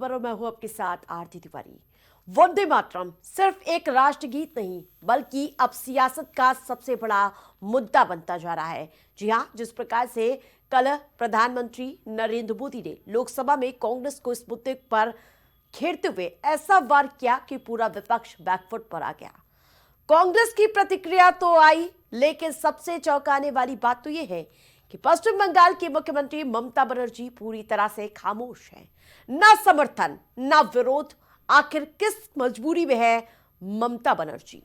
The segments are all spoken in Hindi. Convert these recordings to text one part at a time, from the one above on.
खबरों में हूं आपके साथ आरती तिवारी। वंदे मातरम सिर्फ एक राष्ट्रगीत नहीं बल्कि अब सियासत का सबसे बड़ा मुद्दा बनता जा रहा है। जी हां, जिस प्रकार से कल प्रधानमंत्री नरेंद्र मोदी ने लोकसभा में कांग्रेस को इस मुद्दे पर घेरते हुए ऐसा वार किया कि पूरा विपक्ष बैकफुट पर आ गया। कांग्रेस की प्रतिक्रिया तो आई, लेकिन सबसे चौंकाने वाली बात तो यह है कि पश्चिम बंगाल की मुख्यमंत्री ममता बनर्जी पूरी तरह से खामोश हैं। ना समर्थन, ना विरोध। आखिर किस मजबूरी में है ममता बनर्जी?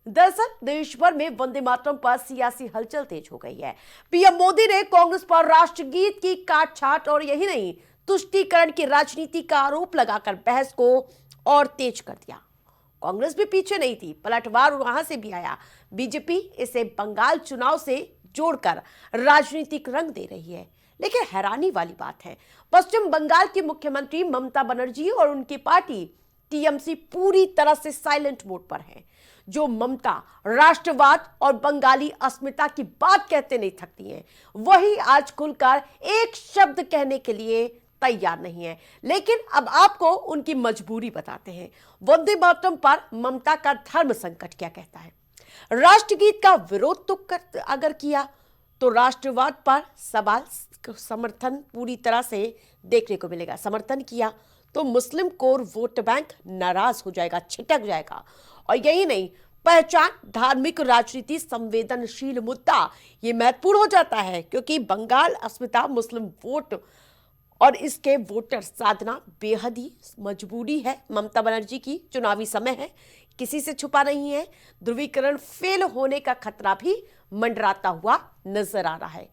दरअसल देश भर में वंदे मातरम पर सियासी हलचल तेज हो गई है। पीएम मोदी ने कांग्रेस पर राष्ट्रगीत की काट-छाट और यही नहीं, तुष्टीकरण की राजनीति का आरोप लगाकर बहस को और तेज कर दिया। कांग्रेस भी पीछे नहीं थी, पलटवार वहां से भी आया। बीजेपी इसे बंगाल चुनाव से जोड़कर राजनीतिक रंग दे रही है। लेकिन हैरानी वाली बात है, पश्चिम बंगाल की मुख्यमंत्री ममता बनर्जी और उनकी पार्टी टीएमसी पूरी तरह से साइलेंट मोड पर है। जो ममता राष्ट्रवाद और बंगाली अस्मिता की बात कहते नहीं थकती हैं, वही आज खुलकर एक शब्द कहने के लिए तैयार नहीं है। लेकिन अब आपको उनकी मजबूरी बताते हैं। वंदे मातरम पर ममता का धर्म संकट क्या कहता है? राष्ट्रगीत का विरोध तो अगर किया तो राष्ट्रवाद पर सवाल समर्थन पूरी तरह से देखने को मिलेगा। समर्थन किया तो मुस्लिम कोर वोट बैंक नाराज हो जाएगा, छिटक जाएगा। और यही नहीं, पहचान, धार्मिक राजनीति, संवेदनशील मुद्दा ये महत्वपूर्ण हो जाता है, क्योंकि बंगाल अस्मिता, मुस्लिम वोट और इसके वोटर साधना बेहद ही मजबूरी है ममता बनर्जी की। चुनावी समय है, किसी से छुपा नहीं है। ध्रुवीकरण फेल होने का खतरा भी मंडराता हुआ नजर आ रहा है।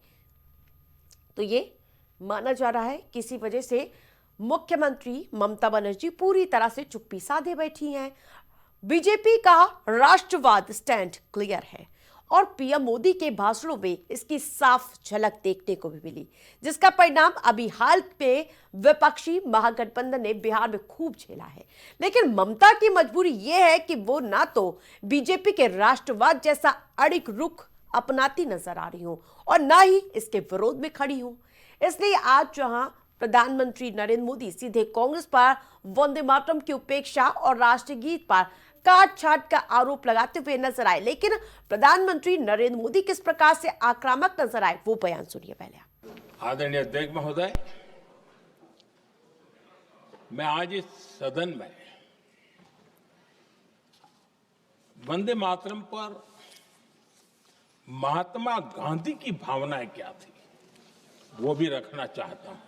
तो ये माना जा रहा है किसी वजह से मुख्यमंत्री ममता बनर्जी पूरी तरह से चुप्पी साधे बैठी हैं। बीजेपी का राष्ट्रवाद स्टैंड क्लियर है और पीएम मोदी के भाषणों में इसकी साफ झलक देखने को भी मिली, जिसका परिणाम अभी हाल में विपक्षी महागठबंधन ने बिहार में खूब झेला है। लेकिन ममता की मजबूरी यह है कि वो ना तो बीजेपी के राष्ट्रवाद जैसा अड़िग रुख अपनाती नजर आ रही हो और ना ही इसके विरोध में खड़ी हो। इसलिए आज जहां प्रधानमंत्री नरेंद्र मोदी सीधे कांग्रेस पर वंदे मातरम की उपेक्षा और राष्ट्रगीत पर काट छाट का आरोप लगाते हुए नजर आए, लेकिन प्रधानमंत्री नरेंद्र मोदी किस प्रकार से आक्रामक नजर आए वो बयान सुनिए पहले। आदरणीय अध्यक्ष महोदय, मैं आज इस सदन में वंदे मातरम पर महात्मा गांधी की भावनाएं क्या थी वो भी रखना चाहता हूं।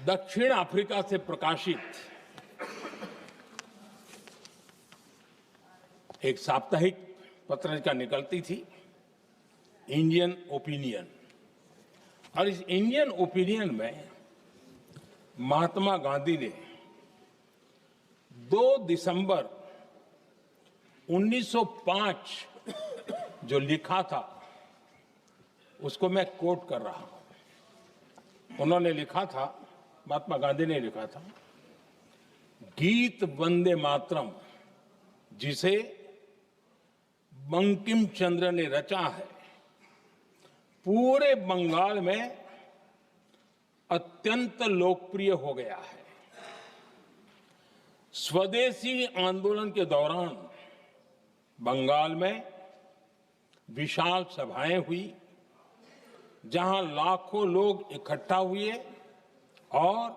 दक्षिण अफ्रीका से प्रकाशित एक साप्ताहिक पत्रिका निकलती थी, इंडियन ओपिनियन, और इस इंडियन ओपिनियन में महात्मा गांधी ने 2 दिसंबर 1905 जो लिखा था उसको मैं कोट कर रहा हूं। उन्होंने लिखा था, महात्मा गांधी ने लिखा था, गीत वंदे मातरम जिसे बंकिम चंद्र ने रचा है, पूरे बंगाल में अत्यंत लोकप्रिय हो गया है। स्वदेशी आंदोलन के दौरान बंगाल में विशाल सभाएं हुई, जहां लाखों लोग इकट्ठा हुए और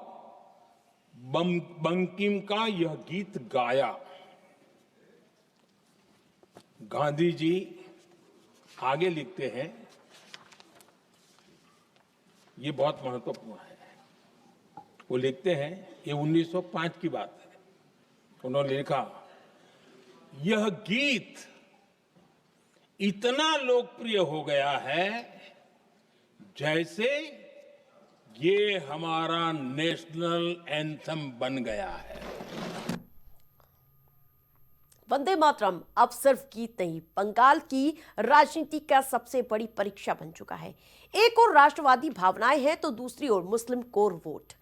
बंकिम का यह गीत गाया। गांधी जी आगे लिखते हैं, ये बहुत महत्वपूर्ण है। वो लिखते हैं, ये 1905 की बात है। उन्होंने लिखा, यह गीत इतना लोकप्रिय हो गया है जैसे ये हमारा नेशनल एंथम बन गया है। वंदे मातरम अब सिर्फ गीत नहीं, बंगाल की राजनीति का सबसे बड़ी परीक्षा बन चुका है। एक और राष्ट्रवादी भावनाएं हैं तो दूसरी ओर मुस्लिम कोर वोट,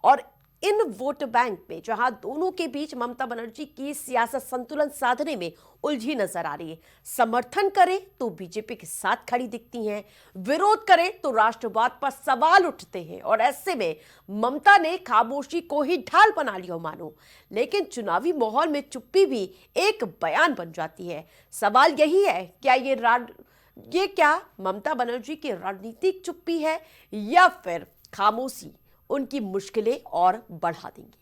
और इन वोट बैंक में जहां दोनों के बीच ममता बनर्जी की सियासत संतुलन साधने में उलझी नजर आ रही है। समर्थन करे तो बीजेपी के साथ खड़ी दिखती हैं, विरोध करे तो राष्ट्रवाद पर सवाल उठते हैं और ऐसे में ममता ने खामोशी को ही ढाल बना लिया मानो। लेकिन चुनावी माहौल में चुप्पी भी एक बयान बन जाती है। सवाल यही है, क्या ममता बनर्जी की राजनीतिक चुप्पी है या फिर खामोशी उनकी मुश्किलें और बढ़ा देंगी।